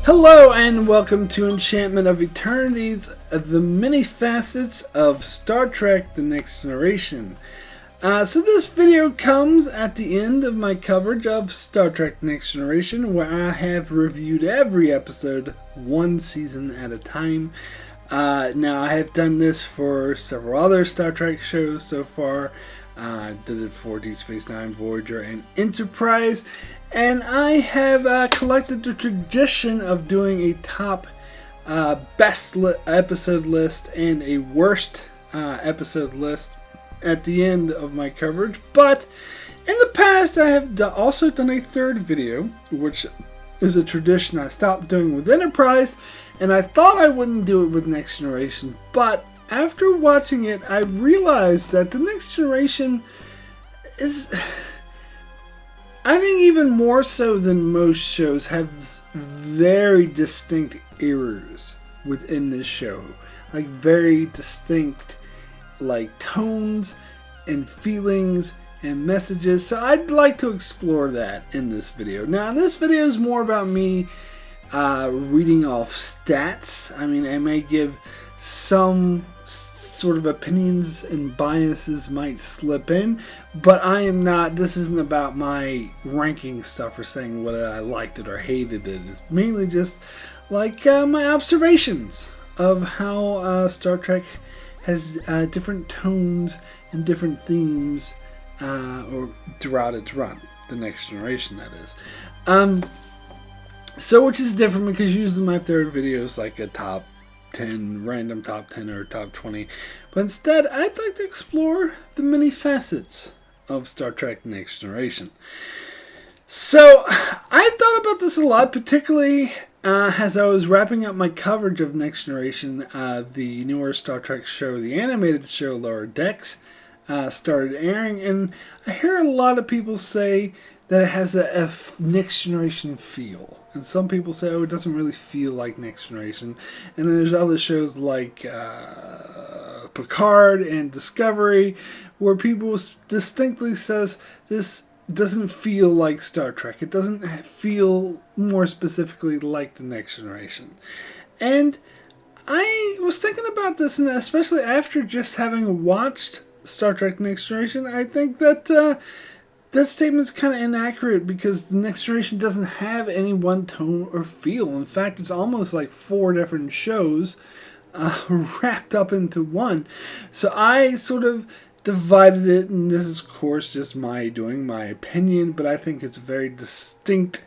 Hello and welcome to Enchantment of Eternities, the many facets of Star Trek The Next Generation. So this video comes at the end of my coverage of Star Trek The Next Generation, where I have reviewed every episode one season at a time. Now I have done this for several other Star Trek shows so far. Did it for Deep Space Nine, Voyager, and Enterprise. And I have collected the tradition of doing a top best episode list and a worst episode list at the end of my coverage. But in the past, I have also done a third video, which is a tradition I stopped doing with Enterprise, and I thought I wouldn't do it with Next Generation. But after watching it, I realized that The Next Generation is, I think even more so than most shows, have very distinct errors within this show. Like very distinct tones and feelings and messages. So I'd like to explore that in this video. Now this video is more about me reading off stats. I mean, I may give some sort of opinions and biases might slip in, but I am not, this isn't about my ranking stuff or saying whether I liked it or hated it. It's mainly just my observations of how Star Trek has different tones and different themes or throughout its run. The Next Generation, that is. So which is different because usually my third video is like a top 10, random top 10 or top 20. But instead, I'd like to explore the many facets of Star Trek The Next Generation. So, I thought about this a lot, particularly as I was wrapping up my coverage of Next Generation. The newer Star Trek show, the animated show Lower Decks, started airing, and I hear a lot of people say that it has a Next Generation feel. And some people say, oh, it doesn't really feel like Next Generation. And then there's other shows like Picard and Discovery, where people distinctly says this doesn't feel like Star Trek. It doesn't feel more specifically like The Next Generation. And I was thinking about this, and especially after just having watched Star Trek Next Generation, I think that that statement's kind of inaccurate because The Next Generation doesn't have any one tone or feel. In fact, it's almost like 4 different shows wrapped up into one. So I sort of divided it, and this is, of course, just my opinion, but I think it's very distinct,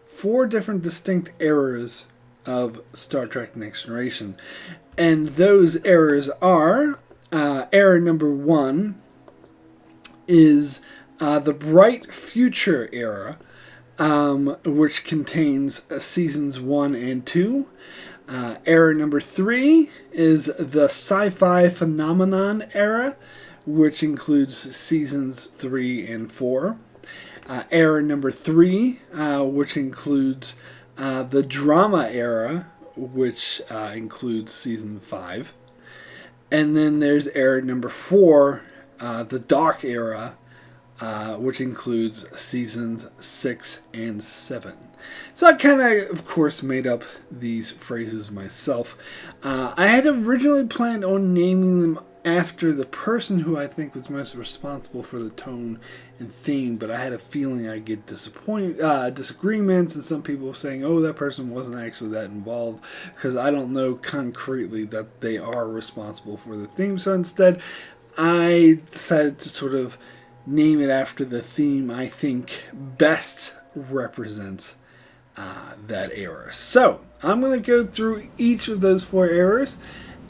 4 different distinct eras of Star Trek Next Generation. And those eras are, era number 1 is the Bright Future era, which contains seasons 1 and 2. Era number 3 is the Sci-Fi Phenomenon era, which includes seasons 3 and 4. Era number 3, which includes the Drama era, which includes season 5. And then there's era number 4, the Dark era, which includes seasons 6 and 7. So I kind of course, made up these phrases myself. I had originally planned on naming them after the person who I think was most responsible for the tone and theme, but I had a feeling I'd get disagreements, and some people saying, oh, that person wasn't actually that involved, because I don't know concretely that they are responsible for the theme. So instead, I decided to sort of name it after the theme I think best represents that era. So I'm going to go through each of those 4 eras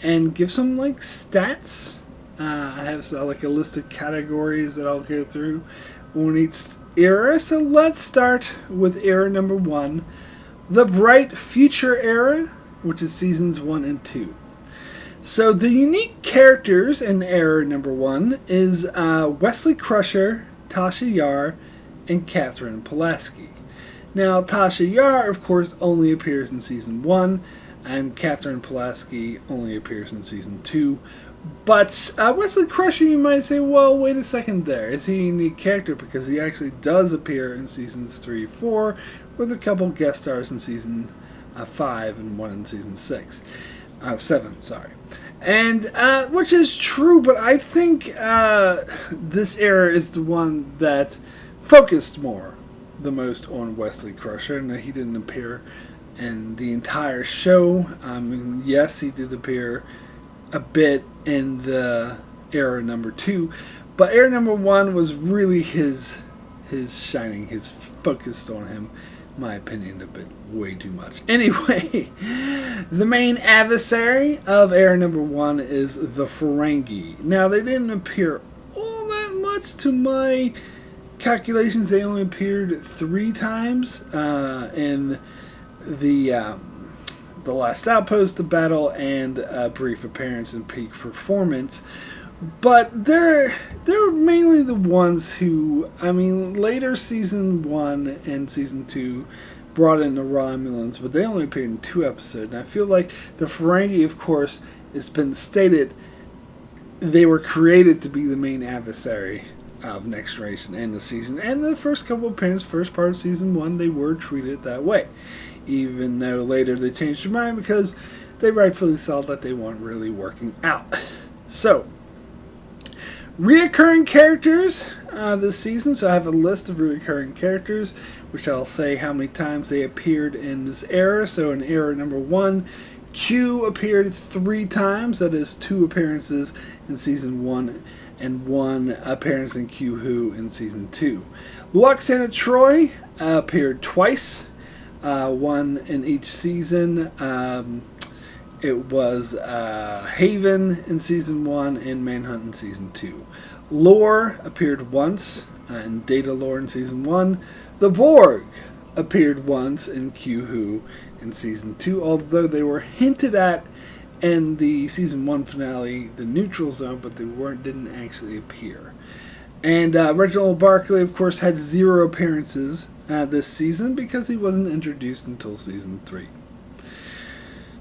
and give some stats. I have a list of categories that I'll go through on each era. So let's start with era number 1, the Bright Future era, which is seasons 1 and 2. So the unique characters in era number 1 is Wesley Crusher, Tasha Yar, and Catherine Pulaski. Now, Tasha Yar, of course, only appears in season 1, and Catherine Pulaski only appears in season 2. But Wesley Crusher, you might say, well, wait a second there. Is he a unique character? Because he actually does appear in seasons 3 4, with a couple guest stars in season 5 and 1 in season 7. Sorry, and which is true, but I think this era is the one that focused the most on Wesley Crusher, and he didn't appear in the entire show. Yes, he did appear a bit in the era number 2, but era number 1 was really his shining, his focused on him, in my opinion, a bit way too much. Anyway, the main adversary of era number 1 is the Ferengi. Now, they didn't appear all that much to my calculations. They only appeared 3 times in the Last Outpost, the battle, and a brief appearance in Peak Performance. But they're mainly the ones who, later season 1 and season 2 brought in the Romulans, but they only appeared in 2 episodes. And I feel like the Ferengi, of course, it's been stated, they were created to be the main adversary of Next Generation and the season. And the first couple of appearances, first part of season 1, they were treated that way. Even though later they changed their mind because they rightfully saw that they weren't really working out. So, reoccurring characters this season. So I have a list of reoccurring characters, which I'll say how many times they appeared in this era. So in era number 1, Q appeared 3 times. That is 2 appearances in season 1 and 1 appearance in Q Who in season 2. Luoxana Troy appeared twice. 1 in each season. It was Haven in season 1 and Manhunt in season 2. Lore appeared once in Data Lore in season 1. The Borg appeared once in Q Who in season 2, although they were hinted at in the season 1 finale, The Neutral Zone, but they didn't actually appear. And Reginald Barclay, of course, had 0 appearances this season because he wasn't introduced until season 3.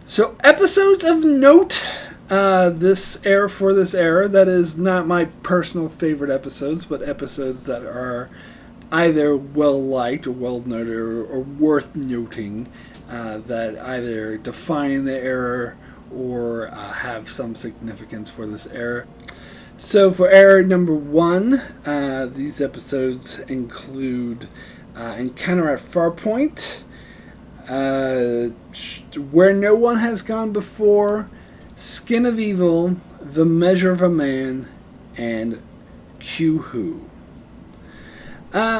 So, episodes of note this era, that is not my personal favorite episodes, but episodes that are either well liked or well noted or worth noting, that either define the era or have some significance for this era. So for era number 1, these episodes include Encounter at Farpoint, Where No One Has Gone Before, Skin of Evil, The Measure of a Man, and Q Who.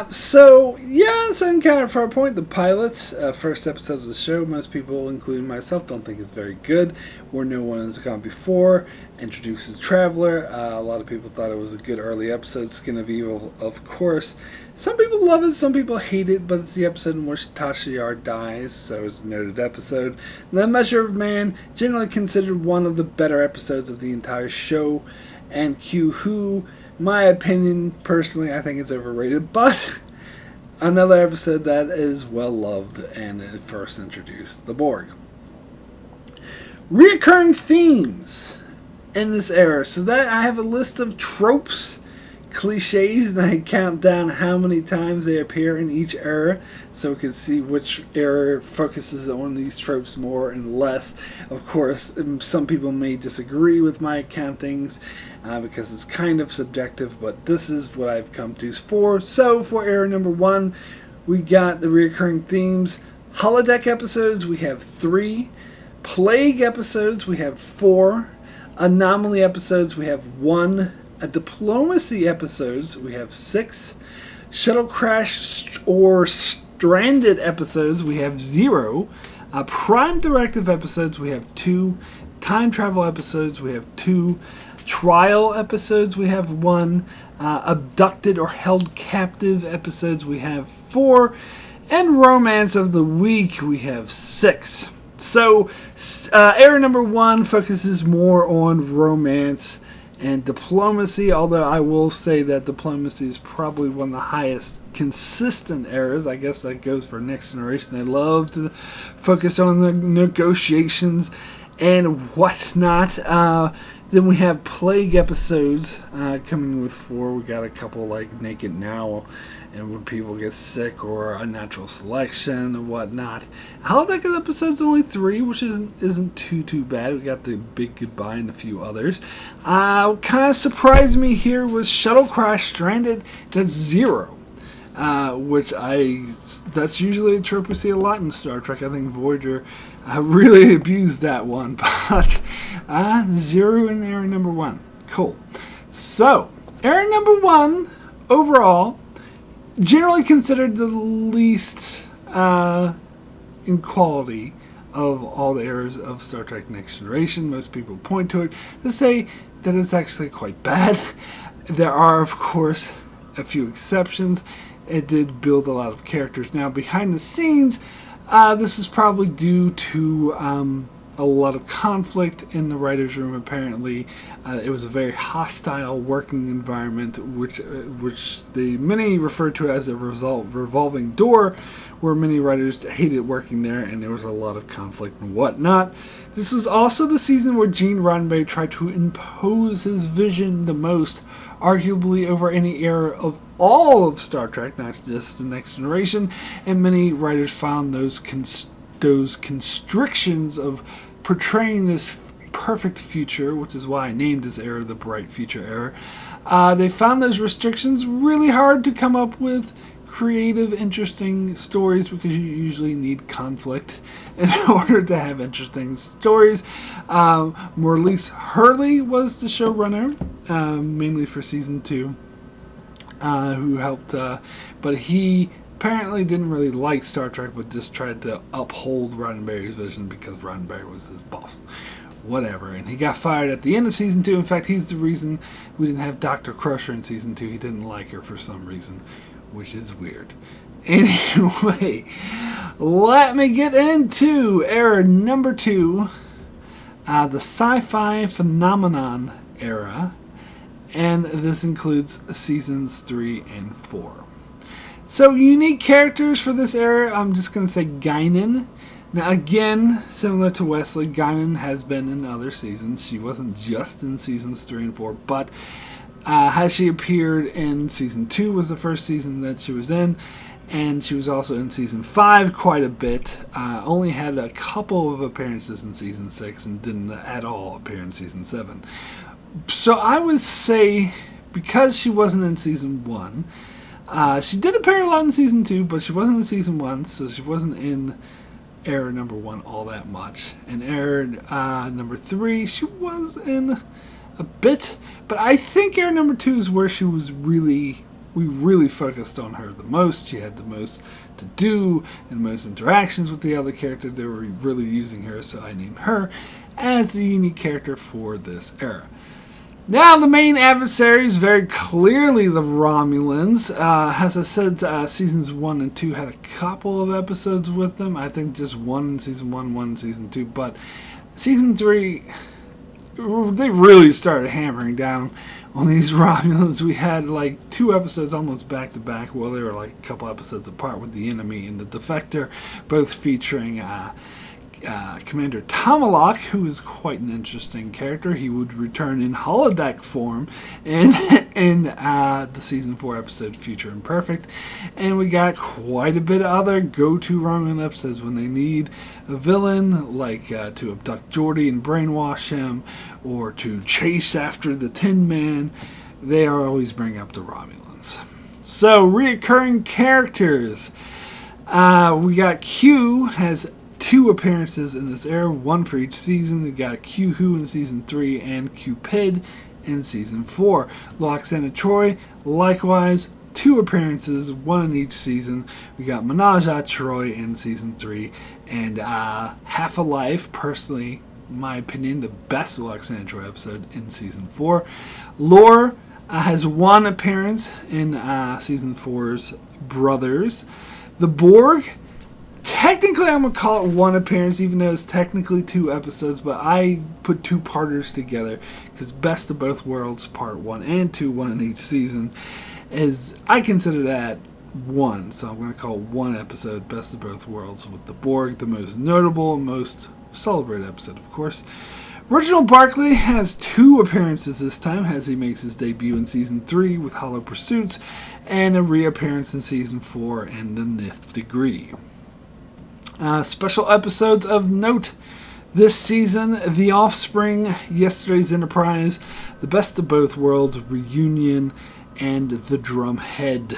So Encounter at Farpoint, the pilot, first episode of the show. Most people, including myself, don't think it's very good. Where No One Has Gone Before introduces Traveler. A lot of people thought it was a good early episode. Skin of Evil, of course. Some people love it, some people hate it, but it's the episode in which Tasha Yar dies, so it's a noted episode. The Measure of Man, generally considered one of the better episodes of the entire show. And Q Who, my opinion, personally, I think it's overrated, but another episode that is well loved and it first introduced the Borg. Reoccurring themes in this era. So that I have a list of tropes, cliches, and I count down how many times they appear in each era so we can see which era focuses on these tropes more and less. Of course, some people may disagree with my countings because it's kind of subjective, but this is what I've come to for. So for era number 1, we got the reoccurring themes. Holodeck episodes, we have 3. Plague episodes, we have 4. Anomaly episodes, we have 1. Diplomacy episodes, we have 6. Shuttle crash or stranded episodes, we have 0. Prime directive episodes, we have 2. Time travel episodes, we have 2. Trial episodes, we have 1. Abducted or held captive episodes, we have 4. And romance of the week, we have 6. So, era number 1 focuses more on romance and diplomacy, although I will say that diplomacy is probably one of the highest consistent eras. I guess that goes for Next Generation. They love to focus on the negotiations and whatnot. Then we have plague episodes coming with 4. We got a couple like Naked Now, and when people get sick or unnatural selection and whatnot. Holodeck episodes only 3, which isn't too bad. We got the Big Goodbye and a few others. What kind of surprised me here was Shuttle Crash Stranded. That's 0. That's usually a trope we see a lot in Star Trek. I think Voyager really abused that one, but 0 in error number 1. Cool. So, error number 1, overall, generally considered the least in quality of all the errors of Star Trek Next Generation. Most people point to it to say that it's actually quite bad. There are, of course, a few exceptions. It did build a lot of characters. Now, behind the scenes, this is probably due to a lot of conflict in the writer's room, apparently. It was a very hostile working environment, which many refer to as a revolving door, where many writers hated working there, and there was a lot of conflict and whatnot. This was also the season where Gene Roddenberry tried to impose his vision the most, arguably over any era of all of Star Trek, not just the Next Generation, and many writers found those constrictions of portraying this perfect future, which is why I named this era the Bright Future era. They found those restrictions really hard to come up with creative, interesting stories, because you usually need conflict in order to have interesting stories. Maurice Hurley was the showrunner, mainly for season 2, who helped, but he apparently didn't really like Star Trek, but just tried to uphold Roddenberry's vision because Roddenberry was his boss. Whatever. And he got fired at the end of season 2. In fact, he's the reason we didn't have Dr. Crusher in season 2. He didn't like her for some reason, which is weird. Anyway, let me get into era number 2, the sci-fi phenomenon era, and this includes seasons 3 and 4. So, unique characters for this era, I'm just going to say Guinan. Now, again, similar to Wesley, Guinan has been in other seasons. She wasn't just in seasons 3 and 4, but has she appeared in season 2 was the first season that she was in, and she was also in season 5 quite a bit. Only had a couple of appearances in season 6 and didn't at all appear in season 7. So I would say, because she wasn't in season 1, she did appear a lot in season 2, but she wasn't in season 1, so she wasn't in era number 1 all that much. And era number 3, she was in a bit, but I think era number 2 is where we really focused on her the most. She had the most to do and the most interactions with the other characters. They were really using her, so I named her as the unique character for this era. Now, the main adversaries, very clearly the Romulans. As I said, seasons 1 and 2 had a couple of episodes with them. I think just one in season 1, one in season 2. But season 3, they really started hammering down on these Romulans. We had like 2 episodes almost back to back. Well, they were like a couple episodes apart with the Enemy and the Defector, both featuring Commander Tomalak, who is quite an interesting character. He would return in holodeck form in the season 4 episode Future Imperfect. And we got quite a bit of other go-to Romulan episodes when they need a villain, like to abduct Geordi and brainwash him, or to chase after the Tin Man. They always bring up the Romulans. So, reoccurring characters. We got Q has 2 appearances in this era, 1 for each season. We got Q-Who in season 3 and Cupid in season 4. Loxana Troy, likewise, 2 appearances, 1 in each season. We got Menage a Troy in season 3, and Half a Life, personally, in my opinion, the best Loxana Troy episode in season 4. Lore has 1 appearance in season 4's Brothers. The Borg, technically, I'm going to call it 1 appearance, even though it's technically 2 episodes, but I put 2-parters together, because Best of Both Worlds, part 1 and 2, 1 in each season, I consider that 1, so I'm going to call 1 episode Best of Both Worlds, with the Borg the most notable, most celebrated episode, of course. Reginald Barkley has 2 appearances this time, as he makes his debut in Season 3 with Hollow Pursuits, and a reappearance in Season 4 and The Nth Degree. Special episodes of note this season: The Offspring, Yesterday's Enterprise, The Best of Both Worlds, Reunion, and The Drumhead.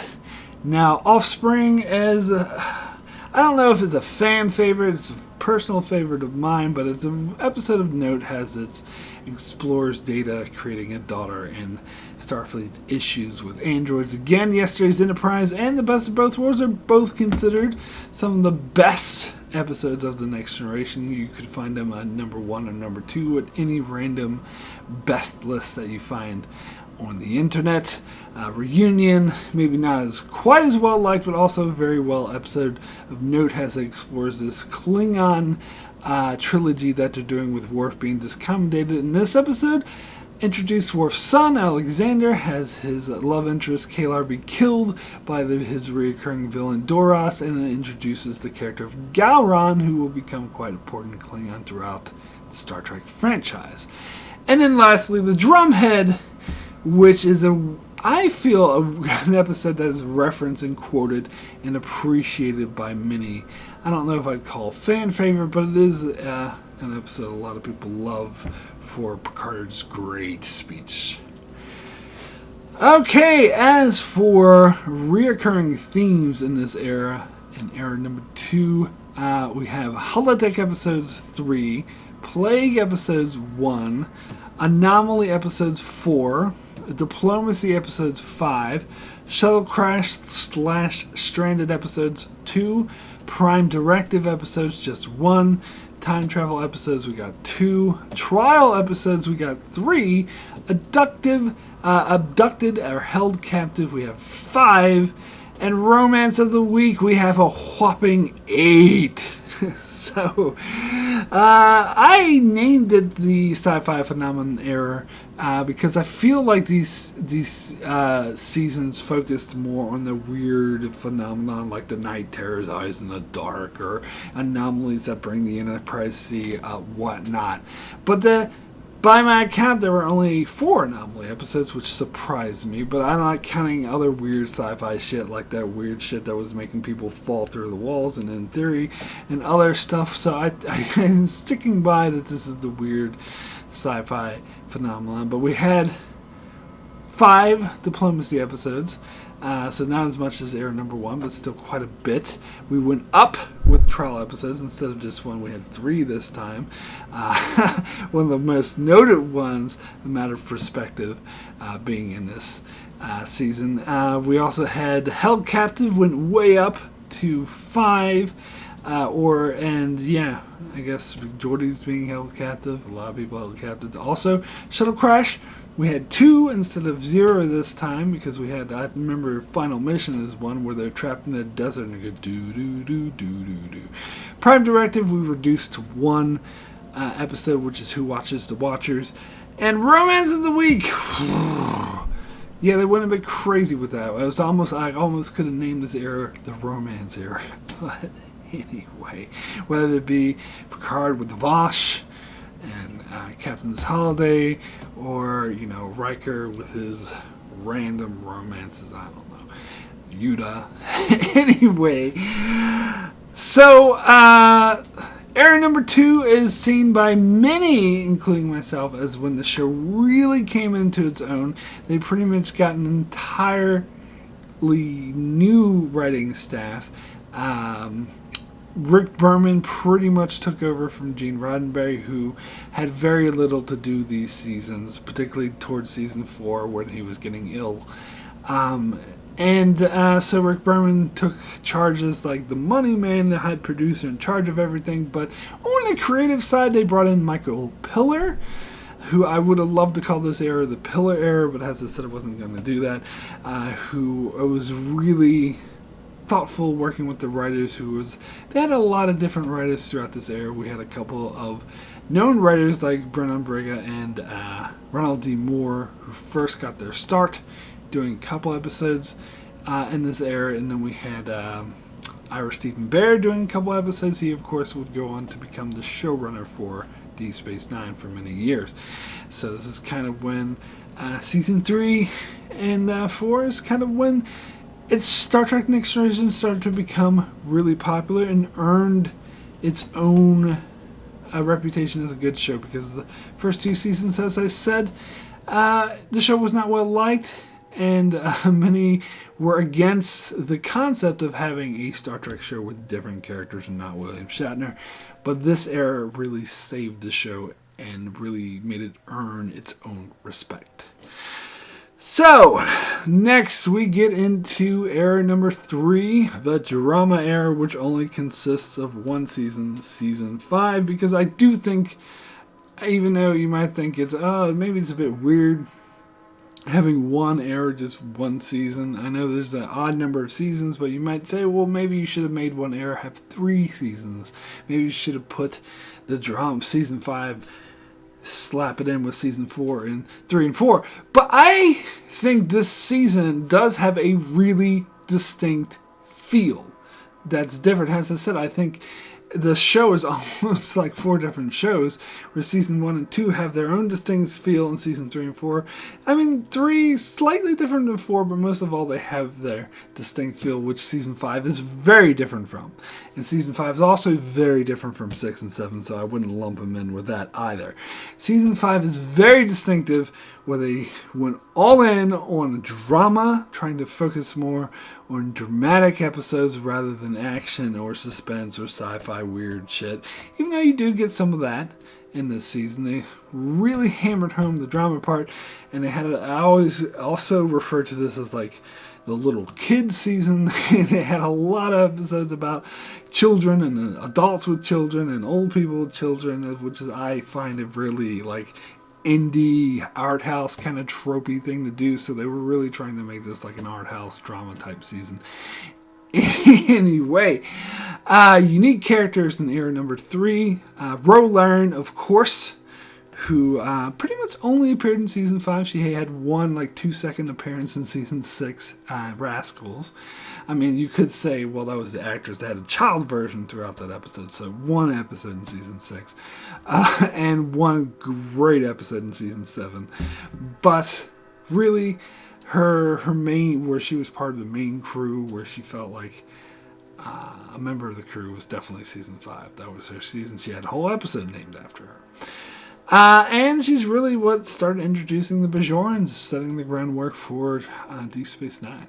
Now, Offspring is, I don't know if it's a fan favorite, it's a personal favorite of mine, but it's an episode of note, as it explores Data creating a daughter and Starfleet's issues with androids. Again, Yesterday's Enterprise and The Best of Both Worlds are both considered some of the best episodes of The Next Generation. You could find them at number 1 or number 2 at any random best list that you find on the internet. Reunion, maybe not as quite as well liked, but also a very well episode of note, as it explores this Klingon trilogy that they're doing, with Worf being discombobulated. In this episode, introduce Worf's son, Alexander, has his love interest, Kalar, be killed by his recurring villain, Doros, and it introduces the character of Gowron, who will become quite important in Klingon throughout the Star Trek franchise. And then lastly, the Drumhead, which is I feel an episode that is referenced and quoted and appreciated by many. I don't know if I'd call fan favorite, but it is an episode a lot of people love for Picard's great speech. Okay, as for reoccurring themes in this era, in era number 2, we have Holodeck episodes 3, Plague episodes 1, Anomaly episodes 4, Diplomacy episodes 5, Shuttle Crash / Stranded episodes 2, Prime Directive episodes just 1, Time Travel episodes we got 2, Trial episodes we got 3, Abducted or Held Captive we have 5, and Romance of the Week we have a whopping 8. So, I named it the Sci-Fi Phenomenon Era because I feel like these seasons focused more on the weird phenomenon, like the night terrors, eyes in the dark, or anomalies that bring the Enterprise C, whatnot. But by my account, there were only 4 Anomaly episodes, which surprised me, but I'm not counting other weird sci-fi shit, like that weird shit that was making people fall through the walls and In Theory and other stuff, so I'm sticking by that this is the weird sci-fi phenomenon. But we had 5 Diplomacy episodes, so not as much as era number 1, but still quite a bit. We went up with trial episodes. Instead of just 1, we had 3 this time. One of the most noted ones, a matter of perspective, being in this season. We also had Held Captive, went way up to 5. I guess Geordi's being held captive. A lot of people held captive. Also, Shuttle Crash, we had 2 instead of 0 this time, because we had, I remember Final Mission is one where they're trapped in a desert and they go do. Prime Directive, we reduced to 1 episode, which is Who Watches the Watchers. And Romance of the Week. Yeah, they went a bit crazy with that. I almost could have named this era the Romance Era. But anyway, whether it be Picard with Vosh and Captain's Holiday, or Riker with his random romances, I don't know, Yuta. Anyway, so era number 2 is seen by many, including myself, as when the show really came into its own. They pretty much got an entirely new writing staff. Rick Berman pretty much took over from Gene Roddenberry, who had very little to do these seasons, particularly towards season 4 when he was getting ill. So Rick Berman took charges like the money man, the head producer in charge of everything. But on the creative side, they brought in Michael Piller, who I would have loved to call this era the Piller era, but as I said, I wasn't going to do that. Who was really thoughtful working with the writers. They had a lot of different writers throughout this era. We had a couple of known writers like Brennan Braga and Ronald D. Moore, who first got their start doing a couple episodes in this era, and then we had Ira Stephen Bear doing a couple episodes. He, of course, would go on to become the showrunner for Deep Space Nine for many years. So this is kind of when season 3 and 4 is kind of when it's Star Trek Next Generation started to become really popular and earned its own reputation as a good show, because the first 2 seasons, as I said, the show was not well liked, and many were against the concept of having a Star Trek show with different characters and not William Shatner. But this era really saved the show and really made it earn its own respect. So, next we get into era number 3, the drama era, which only consists of one season, season 5, because I do think, even though you might think it's, maybe it's a bit weird having one era, just one season. I know there's an odd number of seasons, but you might say, well, maybe you should have made one era have 3 seasons. Maybe you should have put the drama season 5, slap it in with season 4 and 3 and 4. But I think this season does have a really distinct feel that's different. As I said, I think the show is almost like 4 different shows, where season 1 and 2 have their own distinct feel, and season 3 and 4, I mean, 3 slightly different than 4, but most of all they have their distinct feel, which season 5 is very different from. And season 5 is also very different from 6 and 7, so I wouldn't lump them in with that either. Season 5 is very distinctive, where they went all in on drama, trying to focus more on dramatic episodes rather than action or suspense or sci-fi weird shit. Even though you do get some of that in this season, they really hammered home the drama part, and they had I always also refer to this as like the little kid season. They had a lot of episodes about children and adults with children and old people with children, which is, I find it really like indie art house kind of tropey thing to do. So they were really trying to make this like an art house drama type season. Anyway, unique characters in era number 3. Roland, of course, who pretty much only appeared in season 5. She had one like 2-second appearance in season 6, Rascals. I mean, you could say, well, that was the actress that had a child version throughout that episode. So 1 episode in season 6. And 1 great episode in season 7. But really, her main, where she was part of the main crew, where she felt like a member of the crew, was definitely season 5. That was her season. She had a whole episode named after her. And she's really what started introducing the Bajorans, setting the groundwork for Deep Space Nine.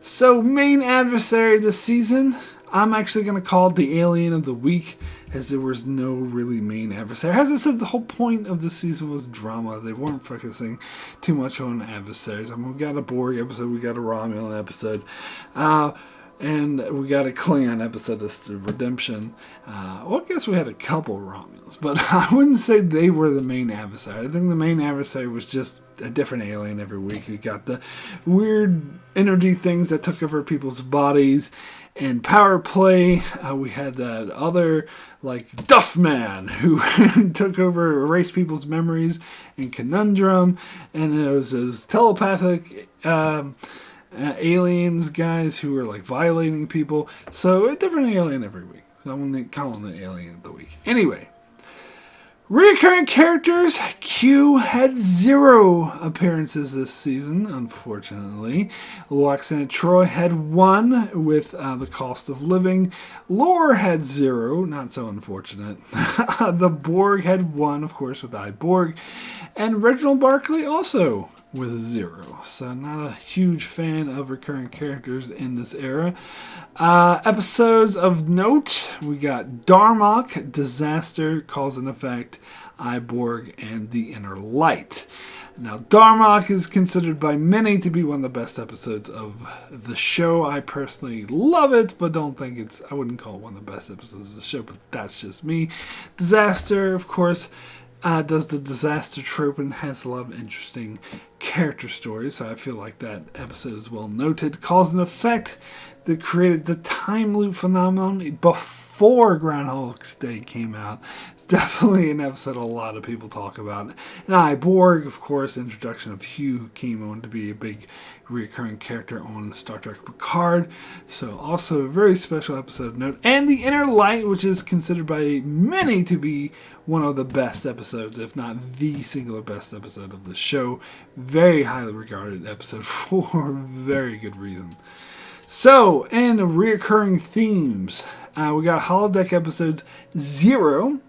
So, main adversary this season, I'm actually going to call it the Alien of the Week, as there was no really main adversary. As I said, the whole point of this season was drama. They weren't focusing too much on adversaries. I mean, we got a Borg episode, we got a Romulan episode, and we got a Klingon episode, that's the Redemption. Well, I guess we had a couple Romulans, but I wouldn't say they were the main adversary. I think the main adversary was just a different alien every week. We got the weird energy things that took over people's bodies. And Power Play, we had that other, like, Duff Man, who took over, erased people's memories, and Conundrum. And there was those telepathic aliens guys who were like violating people. So a different alien every week. So I'm going to call them the Alien of the Week. Anyway, recurring characters. Q had 0 appearances this season, unfortunately. Loxana Troy had 1 with The Cost of Living. Lore had 0, not so unfortunate. The Borg had 1, of course, with Borg. And Reginald Barclay also with 0. So not a huge fan of recurring characters in this era. Episodes of note, we got Darmok, Disaster, Cause and Effect, Borg, and The Inner Light. Now, Darmok is considered by many to be one of the best episodes of the show. I personally love it, but don't think I wouldn't call it one of the best episodes of the show, but that's just me. Disaster, of course, does the disaster trope and has a lot of interesting character stories, so I feel like that episode is well noted. Cause and effect that created the time loop phenomenon before Groundhog's Day came out. It's definitely an episode a lot of people talk about. And Borg, of course, introduction of Hugh, who came on to be a big recurring character on Star Trek Picard. So also a very special episode of note. And The Inner Light, which is considered by many to be one of the best episodes, if not the singular best episode of the show. Very highly regarded episode for very good reason. So, in reoccurring themes, we got holodeck episodes 0.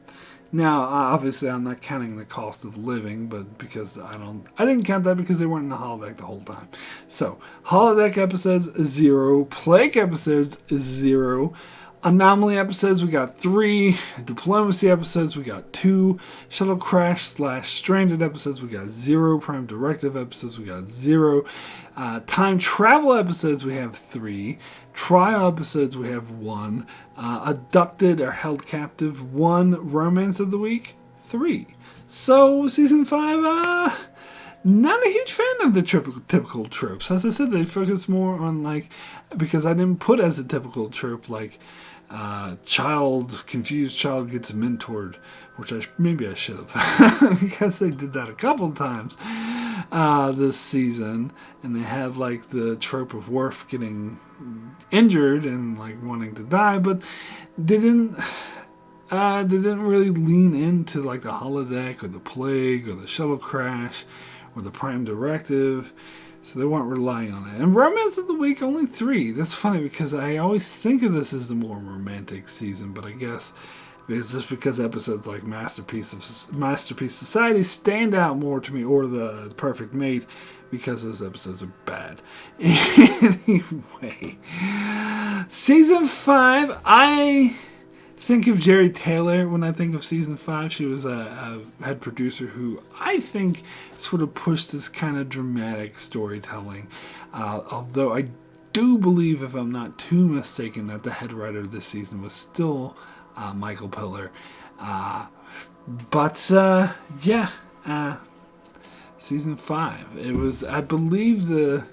Now, obviously, I'm not counting the cost of living, but because I didn't count that because they weren't in the holodeck the whole time. So, holodeck episodes 0, plague episodes 0, anomaly episodes we got 3, diplomacy episodes we got 2, shuttle crash / stranded episodes we got 0, prime directive episodes we got 0, time travel episodes we have 3, trial episodes we have 1, abducted or held captive 1, romance of the week 3. So season 5, not a huge fan of the typical tropes. As I said, they focus more on because I didn't put as a typical trope confused child gets mentored, which maybe I should have, because they did that a couple times this season, and they had the trope of Worf getting injured and wanting to die, but they didn't really lean into the holodeck or the plague or the shuttle crash or the prime directive. So they weren't relying on it. And romance of the week, only 3. That's funny because I always think of this as the more romantic season, but I guess it's just because episodes like Masterpiece Society stand out more to me, or The Perfect Mate, because those episodes are bad. Anyway, season 5, I think of Jerry Taylor when I think of season 5. She was a head producer who I think sort of pushed this kind of dramatic storytelling. Although I do believe, if I'm not too mistaken, that the head writer of this season was still Michael Piller. Season 5. It was, I believe, the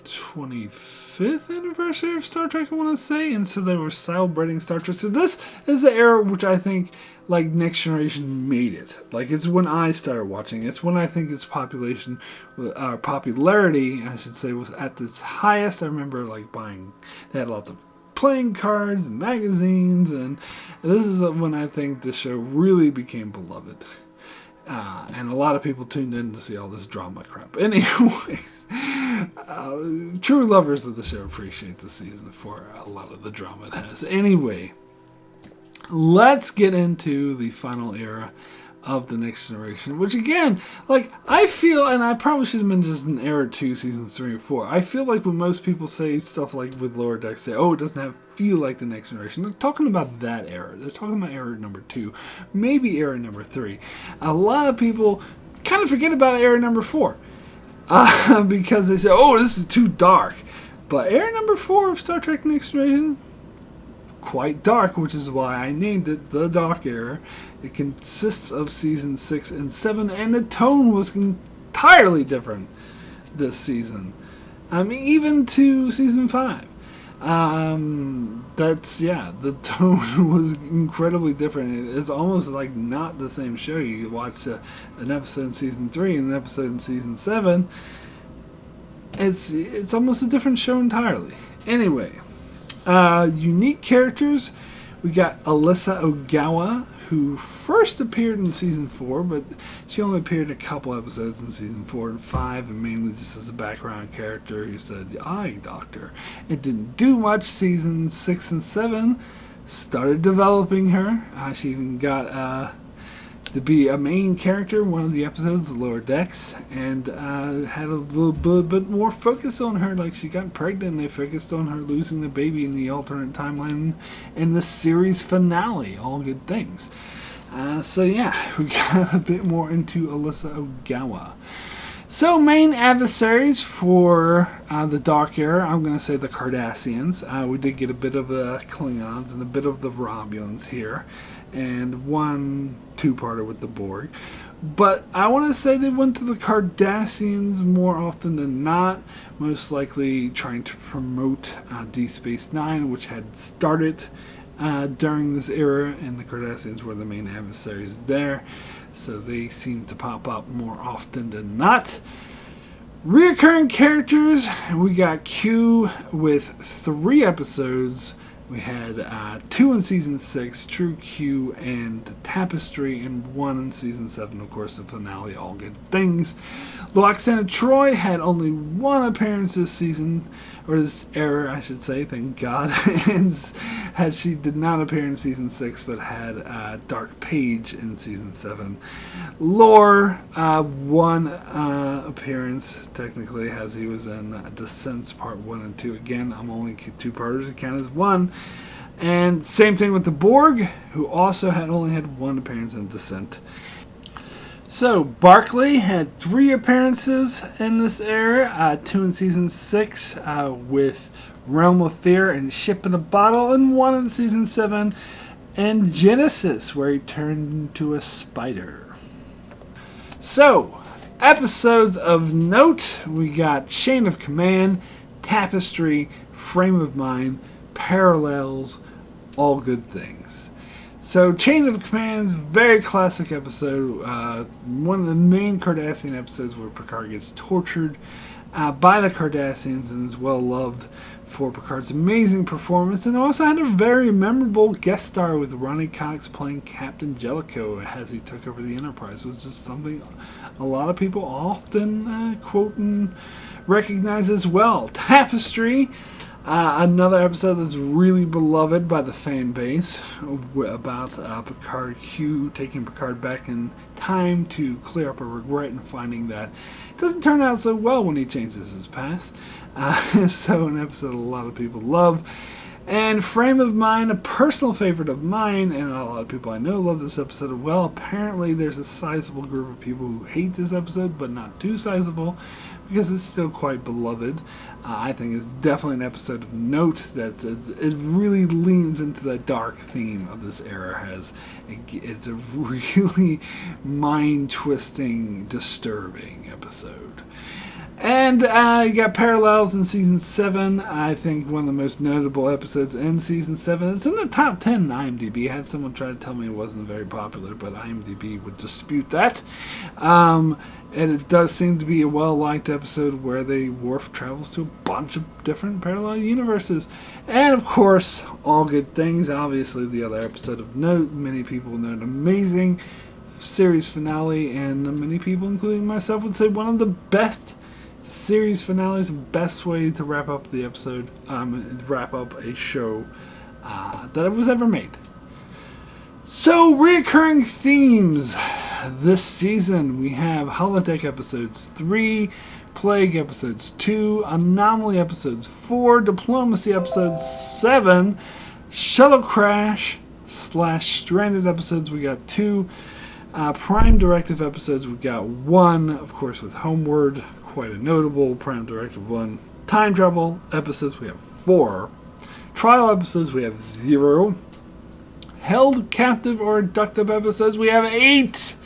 25th anniversary of Star Trek, I want to say, and so they were celebrating Star Trek. So this is the era which I think Next Generation made it. It's when I started watching. It's when I think its popularity, I should say, was at its highest. I remember buying. They had lots of playing cards and magazines, and this is when I think the show really became beloved. And a lot of people tuned in to see all this drama crap. Anyways, true lovers of the show appreciate the season for a lot of the drama it has. Anyway, let's get into the final era of the Next Generation, which again, I feel, and I probably should have been just in era 2, seasons 3 and 4. I feel when most people say stuff with Lower Decks, say, oh, it doesn't feel like the Next Generation. They're talking about that era. They're talking about era number 2, maybe era number 3. A lot of people kind of forget about era number 4 because they say, oh, this is too dark. But era number 4 of Star Trek Next Generation, quite dark, which is why I named it the Dark Era. It consists of season 6 and 7, and the tone was entirely different this season. Even to season 5. The tone was incredibly different. It's almost not the same show. You watch an episode in season 3 and an episode in season 7. It's almost a different show entirely. Anyway, unique characters. We got Alyssa Ogawa, who first appeared in season 4, but she only appeared in a couple episodes in season 4 and 5, and mainly just as a background character who said, "Eye doctor." It didn't do much. Season 6 and 7 started developing her. She even got to be a main character in one of the episodes, Lower Decks, and had a little bit more focus on her. She got pregnant, and they focused on her losing the baby in the alternate timeline in the series finale. All good things. We got a bit more into Alyssa Ogawa. So, main adversaries for the Dark Era, I'm going to say the Cardassians. We did get a bit of the Klingons and a bit of the Romulans here, and one two-parter with the Borg. But I want to say they went to the Cardassians more often than not, most likely trying to promote Deep Space Nine, which had started during this era, and the Cardassians were the main adversaries there. So they seem to pop up more often than not. Reoccurring characters, we got Q with 3 episodes. We had 2 in Season 6, True Q and Tapestry, and 1 in Season 7, of course, the finale, All Good Things. Loxana Troy had only 1 appearance this season, or this era, I should say, thank God. And she did not appear in Season 6, but had Dark Page in Season 7. Lore, 1 appearance, technically, as he was in Descents Part 1 and 2. Again, I'm only 2-parters, it count as 1. And same thing with the Borg, who also only had 1 appearance in Descent. So, Barclay had 3 appearances in this era, 2 in Season 6 with Realm of Fear and Ship in a Bottle, and 1 in Season 7 and Genesis, where he turned into a spider. So, episodes of note, we got Chain of Command, Tapestry, Frame of Mind, Parallels, All Good Things. So, Chain of Command is a very classic episode. One of the main Cardassian episodes where Picard gets tortured by the Cardassians and is well loved for Picard's amazing performance, and also had a very memorable guest star with Ronnie Cox playing Captain Jellicoe as he took over the Enterprise. It was just something a lot of people often quote and recognize as well. Tapestry, another episode that's really beloved by the fan base, about Picard Q taking Picard back in time to clear up a regret and finding that it doesn't turn out so well when he changes his past. So an episode a lot of people love. And Frame of Mind, a personal favorite of mine, and a lot of people I know love this episode as well. Apparently there's a sizable group of people who hate this episode, but not too sizable, because it's still quite beloved. I think it's definitely an episode of note that it really leans into the dark theme of this era. It's a really mind-twisting, disturbing episode. And you got Parallels in Season 7. I think one of the most notable episodes in Season 7. It's in the top 10 in IMDb. I had someone try to tell me it wasn't very popular, but IMDb would dispute that. And it does seem to be a well-liked episode where Worf travels to a bunch of different parallel universes. And, of course, All Good Things. Obviously, the other episode of note. Many people know an amazing series finale, and many people, including myself, would say one of the best series finales, the best way to wrap up the episode, wrap up a show that was ever made. So, reoccurring themes this season, we have Holodeck episodes 3, Plague episodes 2, Anomaly episodes 4, Diplomacy episodes 7, Shuttle Crash / Stranded episodes, we got 2, Prime Directive episodes, we got 1, of course with Homeward, quite a notable Prime Directive 1. Time Travel episodes, we have 4. Trial episodes, we have 0. Held Captive or Abducted episodes, we have 8.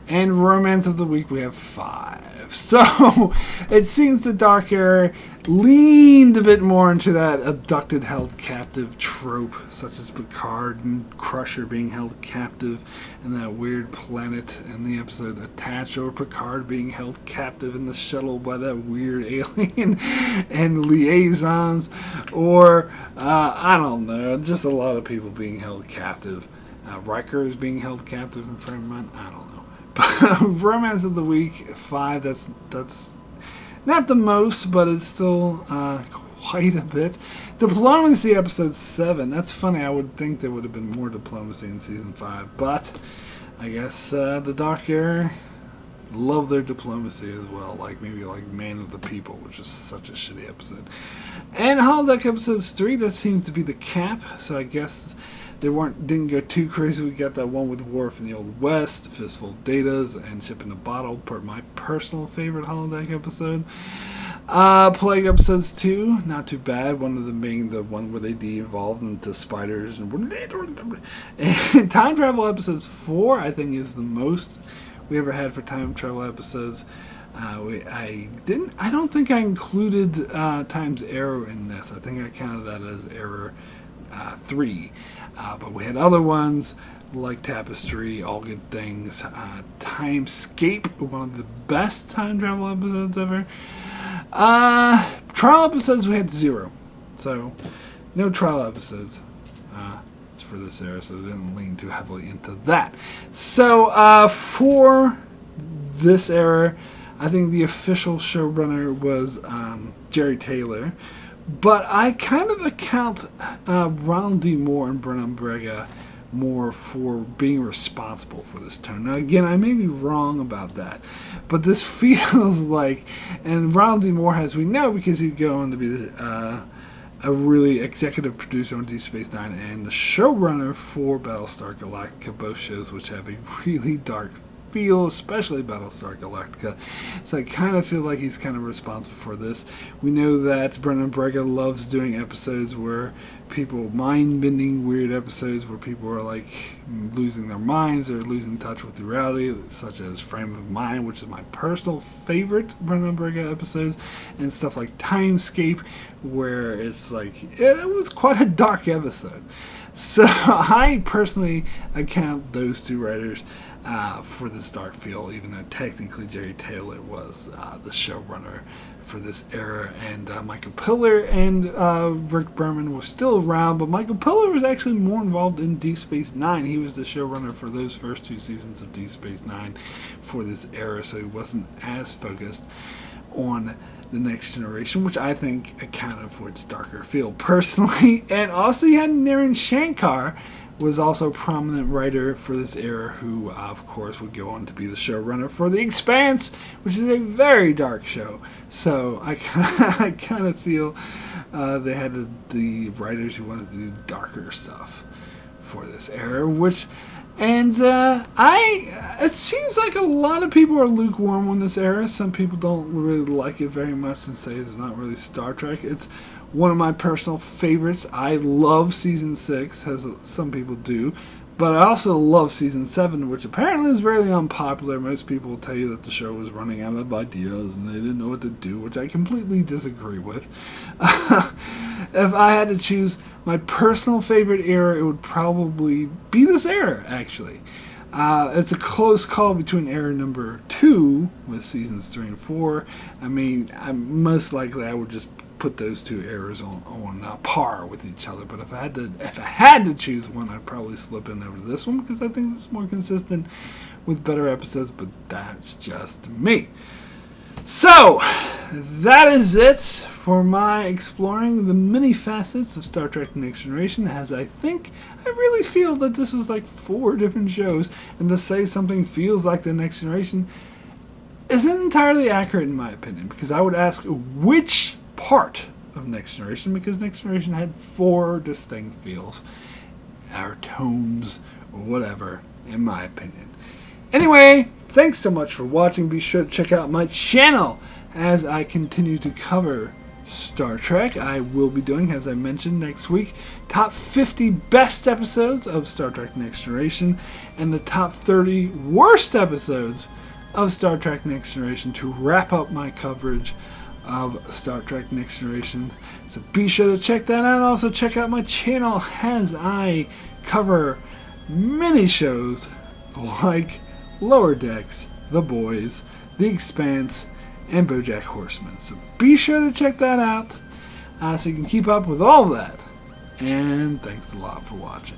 And Romance of the Week, we have 5. So, it seems the Dark Era leaned a bit more into that abducted, held captive trope, such as Picard and Crusher being held captive, and that weird planet in the episode Attached, or Picard being held captive in the shuttle by that weird alien, and Liaisons, or, I don't know, just a lot of people being held captive. Riker is being held captive in Frame of Mind, I don't know. Romance of the Week 5, that's not the most, but it's still quite a bit. Diplomacy episode 7, that's funny. I would think there would have been more diplomacy in season 5, but I guess the Dark Era love their diplomacy as well, maybe like Man of the People, which is such a shitty episode. And Holodeck episodes 3, that seems to be the cap, so I guess didn't go too crazy. We got that one with Worf in the Old West, Fistful of Datas, and Ship in a Bottle, my personal favorite holodeck episode. Plague episodes 2, not too bad. One of them being the one where they de-evolved into spiders. And time travel episodes 4, I think, is the most we ever had for time travel episodes. I don't think I included Time's Arrow in this. I think I counted that as Error 3. But we had other ones like Tapestry, All Good Things, Timescape, one of the best time travel episodes ever. Trial episodes, we had 0. So, no trial episodes. It's for this era, so they didn't lean too heavily into that. So, for this era, I think the official showrunner was Jerry Taylor. But I kind of account Ronald D. Moore and Brennan Braga more for being responsible for this tone. Now, again, I may be wrong about that, but this feels like, and Ronald D. Moore, as we know, because he'd go on to be a really executive producer on Deep Space Nine and the showrunner for Battlestar Galactica, both shows which have a really dark feel, especially Battlestar Galactica. So I kind of feel like he's kind of responsible for this. We know that Brennan Braga loves doing episodes where people, mind-bending weird episodes where people are like losing their minds or losing touch with the reality, such as Frame of Mind, which is my personal favorite Brennan Braga episodes, and stuff like Timescape, where it's like, it was quite a dark episode. So I personally account those two writers for this dark feel, even though technically Jerry Taylor was the showrunner for this era, and Michael Piller and Rick Berman were still around, but Michael Piller was actually more involved in Deep Space Nine. He was the showrunner for those first 2 seasons of Deep Space Nine for this era, so he wasn't as focused on the Next Generation, which I think accounted for its darker feel personally. And also you had Naren Shankar, was also a prominent writer for this era, who of course would go on to be the showrunner for The Expanse, which is a very dark show. So I kind of feel they had the writers who wanted to do darker stuff for this era, it seems like a lot of people are lukewarm on this era. Some people don't really like it very much and say it's not really Star Trek. It's one of my personal favorites. I love Season 6, as some people do, but I also love Season 7, which apparently is really unpopular. Most people will tell you that the show was running out of ideas and they didn't know what to do, which I completely disagree with. If I had to choose my personal favorite era, it would probably be this era, actually. It's a close call between era number 2 with seasons 3 and 4. I mean, most likely I would just put those two eras on par with each other. But if I had to choose one, I'd probably slip in over this one because I think it's more consistent with better episodes. But that's just me. So that is it for my exploring the many facets of Star Trek: Next Generation. As I really feel that this is like 4 different shows, and to say something feels like the Next Generation isn't entirely accurate in my opinion, because I would ask which part of Next Generation, because Next Generation had 4 distinct feels, or tones, or whatever, in my opinion. Anyway, thanks so much for watching. Be sure to check out my channel as I continue to cover Star Trek. I will be doing, as I mentioned, next week, top 50 best episodes of Star Trek Next Generation and the top 30 worst episodes of Star Trek Next Generation to wrap up my coverage of Star Trek Next Generation. So be sure to check that out. Also check out my channel as I cover many shows like Lower Decks, The Boys, The Expanse, and BoJack Horseman. So be sure to check that out so you can keep up with all that. And thanks a lot for watching.